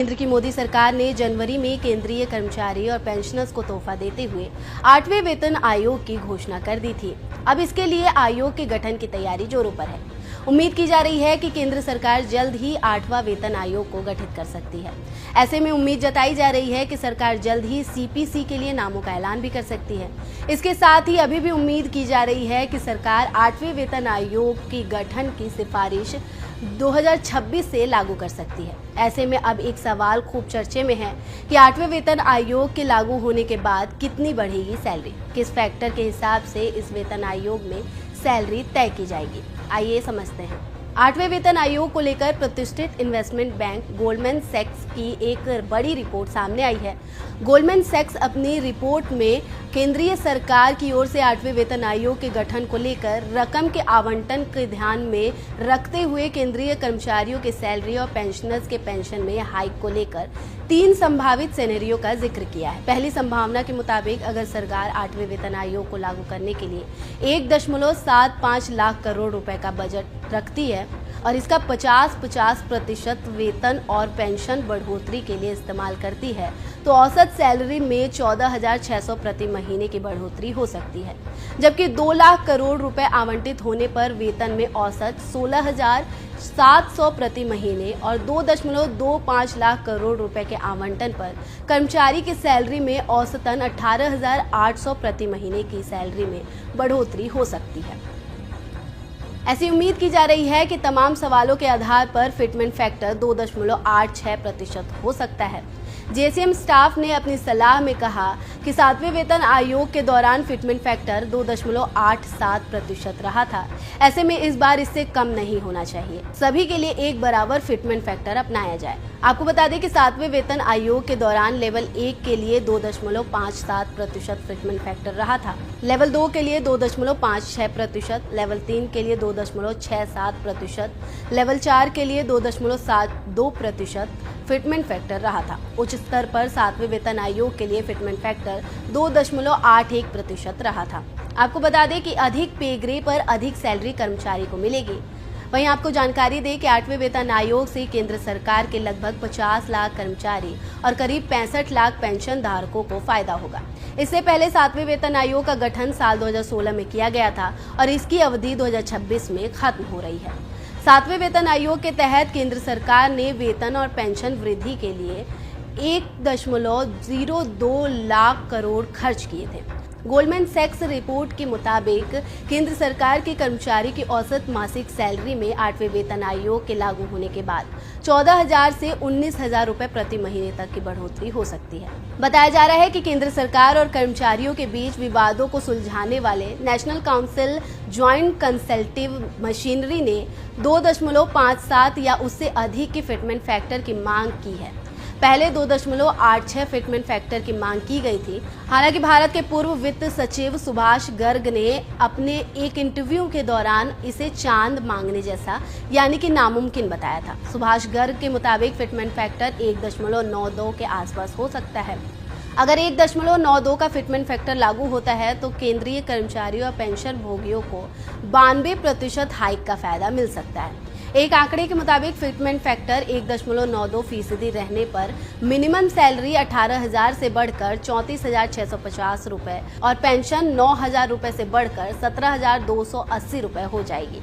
केंद्र की मोदी सरकार ने जनवरी में केंद्रीय कर्मचारी और पेंशनर्स को तोहफा देते हुए 8वें वेतन आयोग की घोषणा कर दी थी। अब इसके लिए आयोग के गठन की तैयारी जोरों पर है। उम्मीद की जा रही है कि केंद्र सरकार जल्द ही 8वां वेतन आयोग को गठित कर सकती है। ऐसे में उम्मीद जताई जा रही है कि सरकार जल्द ही सीपीसी के लिए नामों का ऐलान भी कर सकती है। इसके साथ ही अभी भी उम्मीद की जा रही है कि सरकार 8वें वेतन आयोग की गठन की सिफारिश 2026 से लागू कर सकती है। ऐसे में अब एक सवाल खूब चर्चे में है कि 8वें वेतन आयोग के लागू होने के बाद कितनी बढ़ेगी सैलरी, किस फैक्टर के हिसाब से इस वेतन आयोग में सैलरी तय की जाएगी। आइए समझते हैं। 8वें वेतन आयोग को लेकर प्रतिष्ठित इन्वेस्टमेंट बैंक गोल्डमैन सैक्स की एक बड़ी रिपोर्ट सामने आई है। गोल्डमैन सैक्स अपनी रिपोर्ट में केंद्रीय सरकार की ओर से 8वें वेतन आयोग के गठन को लेकर रकम के आवंटन के ध्यान में रखते हुए केंद्रीय कर्मचारियों के सैलरी और पेंशनर्स के पेंशन में हाइक को लेकर 3 संभावित सिनेरियो का जिक्र किया है। पहली संभावना के मुताबिक अगर सरकार 8वें वेतन आयोग को लागू करने के लिए 1.75 लाख करोड़ रुपए का बजट रखती है और इसका 50% वेतन और पेंशन बढ़ोतरी के लिए इस्तेमाल करती है, तो औसत सैलरी में 14,600 प्रति महीने की बढ़ोतरी हो सकती है। जबकि 2 लाख करोड़ रुपए आवंटित होने पर वेतन में औसत 16,700 प्रति महीने और 2.25 लाख करोड़ रुपए के आवंटन पर कर्मचारी की सैलरी में औसतन 18,800 प्रति महीने की सैलरी में बढ़ोतरी हो सकती है। ऐसी उम्मीद की जा रही है कि तमाम सवालों के आधार पर फिटमेंट फैक्टर 2.86% हो सकता है। जेसीएम स्टाफ ने अपनी सलाह में कहा कि 7वें वेतन आयोग के दौरान फिटमेंट फैक्टर 2.87% रहा था। ऐसे में इस बार इससे कम नहीं होना चाहिए। सभी के लिए एक बराबर फिटमेंट फैक्टर अपनाया जाए। आपको बता दें कि 7वें वेतन आयोग के दौरान लेवल 1 के लिए 2.57% फिटमेंट फैक्टर रहा था, लेवल 2 के लिए 2.56%, लेवल 3 के लिए 2.67%, लेवल 4 के लिए 2.72% फिटमेंट फैक्टर रहा था। उच्च स्तर पर 7वें वेतन आयोग के लिए फिटमेंट फैक्टर 2.81% रहा था। आपको बता दें कि अधिक पे ग्रेड पर अधिक सैलरी कर्मचारी को मिलेगी। वहीं आपको जानकारी दें कि 8वें वेतन आयोग से केंद्र सरकार के लगभग 50 लाख कर्मचारी और करीब 65 लाख पेंशन धारकों को फायदा होगा। इससे पहले 7वें वेतन आयोग का गठन साल 2016 में किया गया था और इसकी अवधि 2026 में खत्म हो रही है। 7वें वेतन आयोग के तहत केंद्र सरकार ने वेतन और पेंशन वृद्धि के लिए 1.02 लाख करोड़ खर्च किए थे। गोल्डमैन सैक्स रिपोर्ट के मुताबिक केंद्र सरकार के कर्मचारी की औसत मासिक सैलरी में 8वें वेतन आयोग के लागू होने के बाद 14,000 से 19,000 रुपए प्रति महीने तक की बढ़ोतरी हो सकती है। बताया जा रहा है कि केंद्र सरकार और कर्मचारियों के बीच विवादों को सुलझाने वाले नेशनल काउंसिल ज्वाइंट कंसल्टिव मशीनरी ने 2.57 या उससे अधिक की फिटमेंट फैक्टर की मांग की है। पहले 2.86 फिटमेंट फैक्टर की मांग की गई थी। हालांकि भारत के पूर्व वित्त सचिव सुभाष गर्ग ने अपने एक इंटरव्यू के दौरान इसे चांद मांगने जैसा यानी कि नामुमकिन बताया था। सुभाष गर्ग के मुताबिक फिटमेंट फैक्टर 1.92 के आसपास हो सकता है। अगर 1.92 का फिटमेंट फैक्टर लागू होता है तो केंद्रीय कर्मचारियों और पेंशन भोगियों को 92% हाइक का फायदा मिल सकता है। एक आंकड़े के मुताबिक फिटमेंट फैक्टर 1.92% रहने पर मिनिमम सैलरी 18,000 से बढ़कर 34,650 रुपए और पेंशन 9,000 रुपए से बढ़कर 17,280 रुपए हो जाएगी।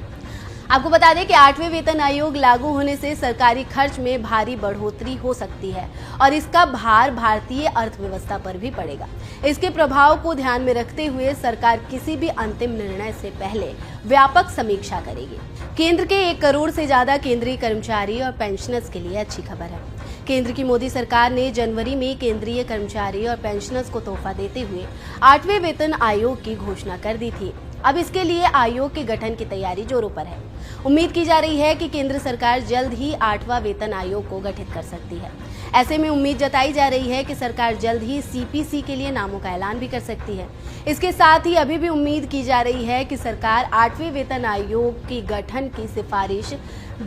आपको बता दें कि 8वें वेतन आयोग लागू होने से सरकारी खर्च में भारी बढ़ोतरी हो सकती है और इसका भार भारतीय अर्थव्यवस्था पर भी पड़ेगा। इसके प्रभाव को ध्यान में रखते हुए सरकार किसी भी अंतिम निर्णय से पहले व्यापक समीक्षा करेगी। केंद्र के 1 करोड़ से ज्यादा केंद्रीय कर्मचारी और पेंशनर्स के लिए अच्छी खबर है। केंद्र की मोदी सरकार ने जनवरी में केंद्रीय कर्मचारी और पेंशनर्स को तोहफा देते हुए 8वें वेतन आयोग की घोषणा कर दी थी। अब इसके लिए आयोग के गठन की तैयारी जोरों पर है। उम्मीद की जा रही है कि केंद्र सरकार जल्द ही 8वां वेतन आयोग को गठित कर सकती है। ऐसे में उम्मीद जताई जा रही है कि सरकार जल्द ही सीपीसी के लिए नामों का ऐलान भी कर सकती है। इसके साथ ही अभी भी उम्मीद की जा रही है कि सरकार 8वें वेतन आयोग की गठन की सिफारिश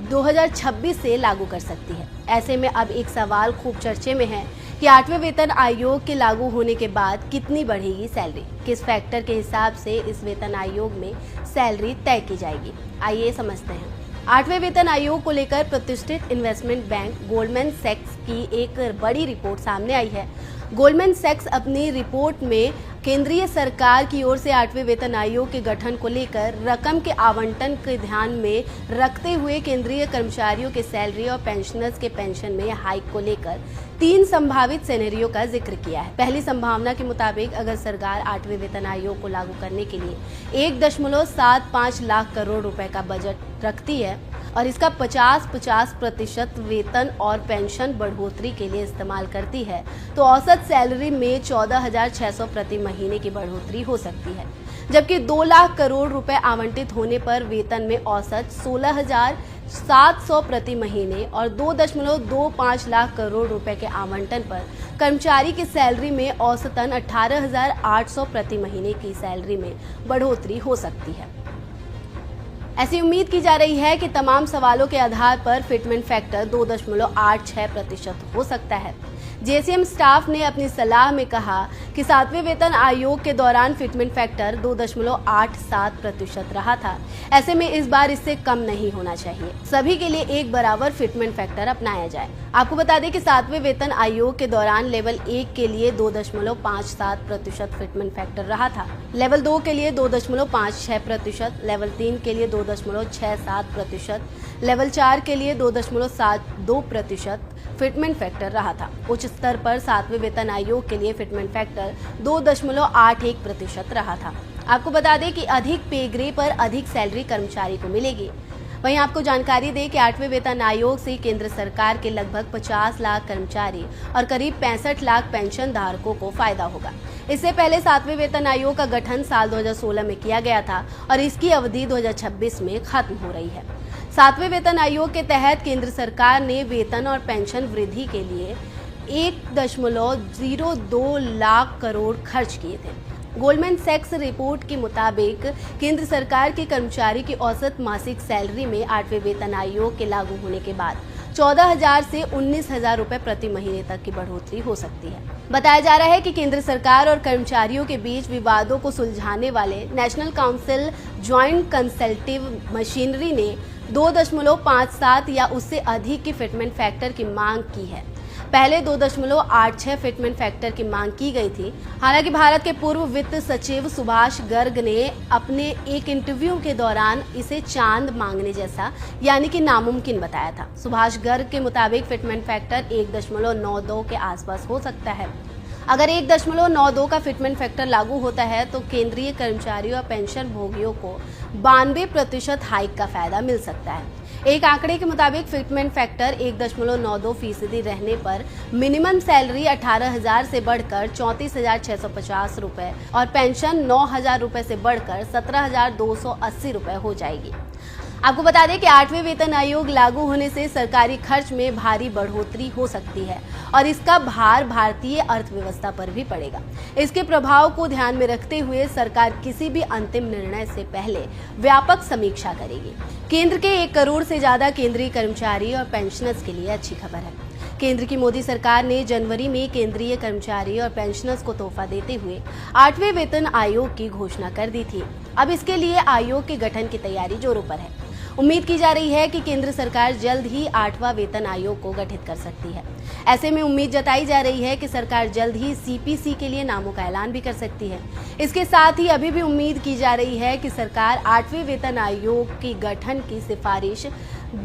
2026 से लागू कर सकती है। ऐसे में अब एक सवाल खूब चर्चे में है कि 8वें वेतन आयोग के लागू होने के बाद कितनी बढ़ेगी सैलरी, किस फैक्टर के हिसाब से इस वेतन आयोग में सैलरी तय की जाएगी। आइए समझते हैं। 8वें वेतन आयोग को लेकर प्रतिष्ठित इन्वेस्टमेंट बैंक गोल्डमैन सैक्स की एक बड़ी रिपोर्ट सामने आई है। गोल्डमैन सैक्स अपनी रिपोर्ट में केंद्रीय सरकार की ओर से 8वें वेतन आयोग के गठन को लेकर रकम के आवंटन के ध्यान में रखते हुए केंद्रीय कर्मचारियों के सैलरी और पेंशनर्स के पेंशन में हाइक को लेकर 3 संभावित सिनेरियो का जिक्र किया है। पहली संभावना के मुताबिक अगर सरकार 8वें वेतन आयोग को लागू करने के लिए 1.75 लाख करोड़ रुपए का बजट रखती है और इसका 50% वेतन और पेंशन बढ़ोतरी के लिए इस्तेमाल करती है, तो औसत सैलरी में 14,600 प्रति महीने की बढ़ोतरी हो सकती है। जबकि 2 लाख करोड़ रुपए आवंटित होने पर वेतन में औसत 16,700 प्रति महीने और 2.25 लाख करोड़ रुपए के आवंटन पर कर्मचारी की सैलरी में औसतन 18,800 प्रति महीने की सैलरी में बढ़ोतरी हो सकती है। ऐसी उम्मीद की जा रही है कि तमाम सवालों के आधार पर फिटमेंट फैक्टर 2.86% हो सकता है। जेसीएम स्टाफ ने अपनी सलाह में कहा कि 7वें वेतन आयोग के दौरान फिटमेंट फैक्टर 2.87% रहा था। ऐसे में इस बार इससे कम नहीं होना चाहिए। सभी के लिए एक बराबर फिटमेंट फैक्टर अपनाया जाए। आपको बता दें कि 7वें वेतन आयोग के दौरान लेवल 1 के लिए 2.57% फिटमेंट फैक्टर रहा था, लेवल 2 के लिए 2.56%, लेवल 3 के लिए 2.67%, लेवल 4 के लिए 2.72% फिटमेंट फैक्टर रहा था। उच्च स्तर पर 7वें वेतन आयोग के लिए फिटमेंट फैक्टर 2.81% रहा था। आपको बता दें कि अधिक पे ग्रेड पर अधिक सैलरी कर्मचारी को मिलेगी। वहीं आपको जानकारी दें कि 8वें वेतन आयोग से केंद्र सरकार के लगभग 50 लाख कर्मचारी और करीब 65 लाख पेंशन धारकों को फायदा होगा। इससे पहले 7वें वेतन आयोग का गठन साल 2016 में किया गया था और इसकी अवधि 2026 में खत्म हो रही है। 7वें वेतन आयोग के तहत केंद्र सरकार ने वेतन और पेंशन वृद्धि के लिए 1.02 लाख करोड़ खर्च किए थे। गोल्डमैन सैक्स रिपोर्ट के मुताबिक केंद्र सरकार के कर्मचारी की औसत मासिक सैलरी में 8वें वेतन आयोग के लागू होने के बाद 14,000 से 19,000 रुपए प्रति महीने तक की बढ़ोतरी हो सकती है। बताया जा रहा है कि केंद्र सरकार और कर्मचारियों के बीच विवादों को सुलझाने वाले नेशनल काउंसिल ज्वाइंट कंसल्टिव मशीनरी ने 2.57 या उससे अधिक की फिटमेंट फैक्टर की मांग की है। पहले 2.86 फिटमेंट फैक्टर की मांग की गई थी। हालांकि भारत के पूर्व वित्त सचिव सुभाष गर्ग ने अपने एक इंटरव्यू के दौरान इसे चांद मांगने जैसा यानी कि नामुमकिन बताया था। सुभाष गर्ग के मुताबिक फिटमेंट फैक्टर 1.92 के आसपास हो सकता है। अगर 1.92 का फिटमेंट फैक्टर लागू होता है तो केंद्रीय कर्मचारियों और पेंशन भोगियों को 92% हाइक का फायदा मिल सकता है। एक आंकड़े के मुताबिक फिटमेंट फैक्टर 1.92% रहने पर मिनिमम सैलरी 18,000 से बढ़कर 34,650 रुपए और पेंशन 9,000 रुपए से बढ़कर 17,280 रुपए हो जाएगी। आपको बता दें कि 8वें वेतन आयोग लागू होने से सरकारी खर्च में भारी बढ़ोतरी हो सकती है और इसका भार भारतीय अर्थव्यवस्था पर भी पड़ेगा। इसके प्रभाव को ध्यान में रखते हुए सरकार किसी भी अंतिम निर्णय से पहले व्यापक समीक्षा करेगी। केंद्र के 1 करोड़ से ज्यादा केंद्रीय कर्मचारी और पेंशनर्स के लिए अच्छी खबर है। केंद्र की मोदी सरकार ने जनवरी में केंद्रीय कर्मचारी और पेंशनर्स को तोहफा देते हुए 8वें वेतन आयोग की घोषणा कर दी थी। अब इसके लिए आयोग के गठन की तैयारी जोरों पर है। उम्मीद की जा रही है कि केंद्र सरकार जल्द ही 8वां वेतन आयोग को गठित कर सकती है। ऐसे में उम्मीद जताई जा रही है कि सरकार जल्द ही सीपीसी के लिए नामों का ऐलान भी कर सकती है। इसके साथ ही अभी भी उम्मीद की जा रही है कि सरकार 8वें वेतन आयोग की गठन की सिफारिश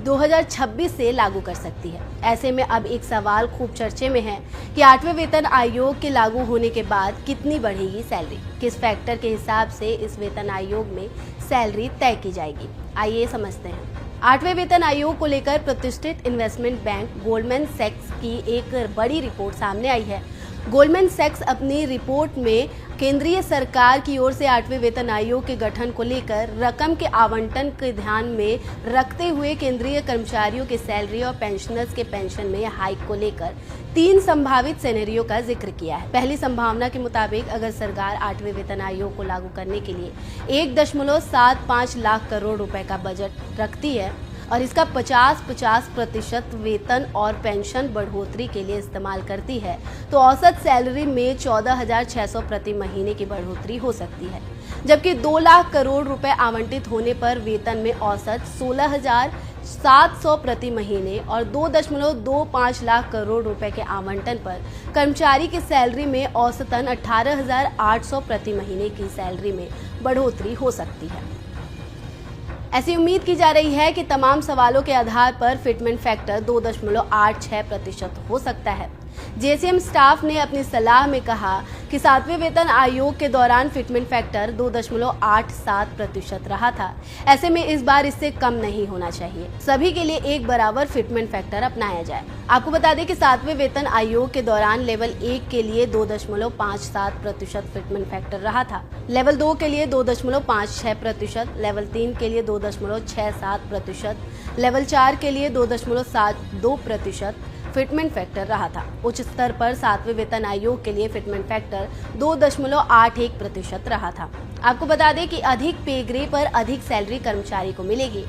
2026 से लागू कर सकती है। ऐसे में अब एक सवाल खूब चर्चे में है कि 8वें वेतन आयोग के लागू होने के बाद कितनी बढ़ेगी सैलरी, किस फैक्टर के हिसाब से इस वेतन आयोग में सैलरी तय की जाएगी। आइए समझते हैं। 8वें वेतन आयोग को लेकर प्रतिष्ठित इन्वेस्टमेंट बैंक गोल्डमैन सैक्स की एक बड़ी रिपोर्ट सामने आई है। गोल्डमैन सैक्स अपनी रिपोर्ट में केंद्रीय सरकार की ओर से 8वें वेतन आयोग के गठन को लेकर रकम के आवंटन के ध्यान में रखते हुए केंद्रीय कर्मचारियों के सैलरी और पेंशनर्स के पेंशन में हाइक को लेकर 3 संभावित सिनेरियो का जिक्र किया है। पहली संभावना के मुताबिक अगर सरकार 8वें वेतन आयोग को लागू करने के लिए 1.75 लाख करोड़ रुपए का बजट रखती है और इसका 50% वेतन और पेंशन बढ़ोतरी के लिए इस्तेमाल करती है, तो औसत सैलरी में 14,600 प्रति महीने की बढ़ोतरी हो सकती है। जबकि 2 लाख करोड़ रुपए आवंटित होने पर वेतन में औसत 700 प्रति महीने और 2.25 लाख करोड़ रुपए के आवंटन पर कर्मचारी की सैलरी में औसतन 18,800 प्रति महीने की सैलरी में बढ़ोतरी हो सकती है। ऐसी उम्मीद की जा रही है कि तमाम सवालों के आधार पर फिटमेंट फैक्टर 2.86% हो सकता है। जेसीएम स्टाफ ने अपनी सलाह में कहा कि 7वें वेतन आयोग के दौरान फिटमेंट फैक्टर 2.87% रहा था। ऐसे में इस बार इससे कम नहीं होना चाहिए। सभी के लिए एक बराबर फिटमेंट फैक्टर अपनाया जाए। आपको बता दें कि 7वें वेतन आयोग के दौरान लेवल 1 के लिए 2.57% फिटमेंट फैक्टर रहा था, लेवल 2 के लिए 2.56%, लेवल 3 के लिए 2.67%, लेवल 4 के लिए 2.72% फिटमेंट फैक्टर रहा था। उच्च स्तर पर 7वें वेतन आयोग के लिए फिटमेंट फैक्टर 2.81% रहा था। आपको बता दें कि अधिक पे ग्रेड पर अधिक सैलरी कर्मचारी को मिलेगी।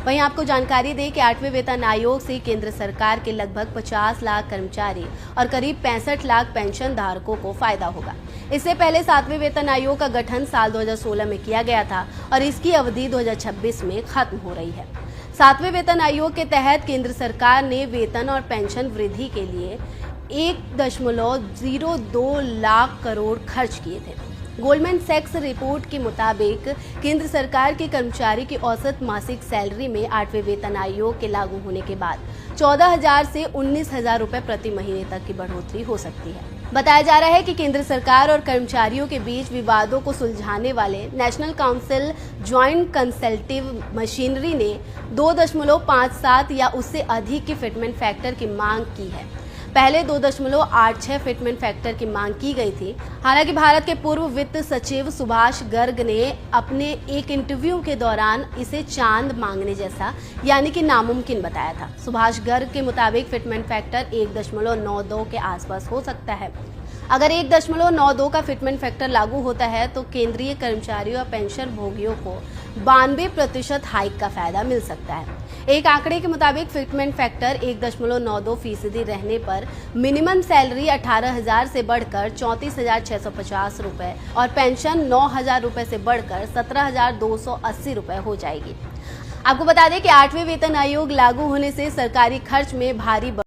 वहीं आपको जानकारी दें कि 8वें वेतन आयोग से केंद्र सरकार के लगभग 50 लाख कर्मचारी और करीब 65 लाख पेंशन धारकों को फायदा होगा। इससे पहले 7वें वेतन आयोग का गठन साल 2016 में किया गया था और इसकी अवधि 2026 में खत्म हो रही है। 7वें वेतन आयोग के तहत केंद्र सरकार ने वेतन और पेंशन वृद्धि के लिए 1.02 लाख करोड़ खर्च किए थे। गोल्डमैन सैक्स रिपोर्ट के मुताबिक केंद्र सरकार के कर्मचारी की औसत मासिक सैलरी में 8वें वेतन आयोग के लागू होने के बाद 14,000 से 19,000 रुपए प्रति महीने तक की बढ़ोतरी हो सकती है। बताया जा रहा है कि केंद्र सरकार और कर्मचारियों के बीच विवादों को सुलझाने वाले नेशनल काउंसिल ज्वाइंट कंसल्टिव मशीनरी ने 2.57 या उससे अधिक की फिटमेंट फैक्टर की मांग की है। पहले 2.86 फिटमेंट फैक्टर की मांग की गई थी। हालांकि भारत के पूर्व वित्त सचिव सुभाष गर्ग ने अपने एक इंटरव्यू के दौरान इसे चांद मांगने जैसा यानी कि नामुमकिन बताया था। सुभाष गर्ग के मुताबिक फिटमेंट फैक्टर 1.92 के आसपास हो सकता है। अगर 1.92 का फिटमेंट फैक्टर लागू होता है तो केंद्रीय कर्मचारियों और पेंशन भोगियों को 92% हाइक का फायदा मिल सकता है। एक आंकड़े के मुताबिक फिटमेंट फैक्टर 1.92% रहने पर मिनिमम सैलरी 18,000 से बढ़कर 34,650 रुपए और पेंशन 9,000 रुपए से बढ़कर 17,280 रुपए हो जाएगी। आपको बता दें कि 8वें वेतन आयोग लागू होने से सरकारी खर्च में भारी